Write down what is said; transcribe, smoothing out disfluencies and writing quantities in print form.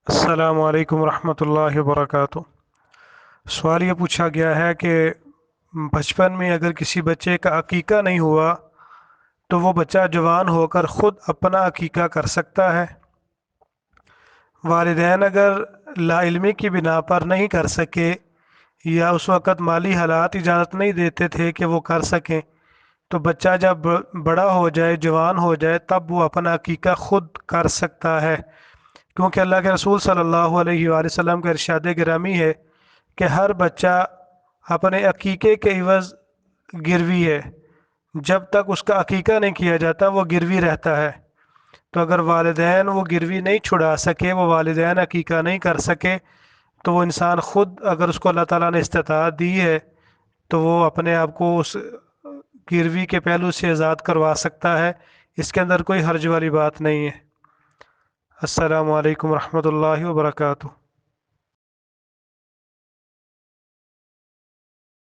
अस्सलामु अलैकुम रहमतुल्लाहि वबरकातुह। सवाल ये पूछा गया है कि बचपन में अगर किसी बच्चे का अकीका नहीं हुआ तो वो बच्चा जवान होकर ख़ुद अपना अकीका कर सकता है। वालिदैन अगर लाइल्मी की बिना पर नहीं कर सके या उस वक़्त माली हालात इजाज़त नहीं देते थे कि वो कर सकें, तो बच्चा जब बड़ा हो जाए, जवान हो जाए, तब वो अपना अकीका ख़ुद कर सकता है। क्योंकि अल्लाह के रसूल सल्लल्लाहु अलैहि वसल्लम का इरशाद गिरामी है कि हर बच्चा अपने अकीके के इवज़ गिरवी है। जब तक उसका अकीका नहीं किया जाता वो गिरवी रहता है। तो अगर वालिदैन वो गिरवी नहीं छुड़ा सके, वो वालिदैन अकीका नहीं कर सके, तो वो इंसान ख़ुद, अगर उसको अल्लाह ताला ने इस्तिताअत दी है, तो वो अपने आप को उस गिरवी के पहलू से आज़ाद करवा सकता है। इसके अंदर कोई हर्ज वाली बात नहीं है। अस्सलामु अलैकुम रहमतुल्लाहि व बरकातुहू।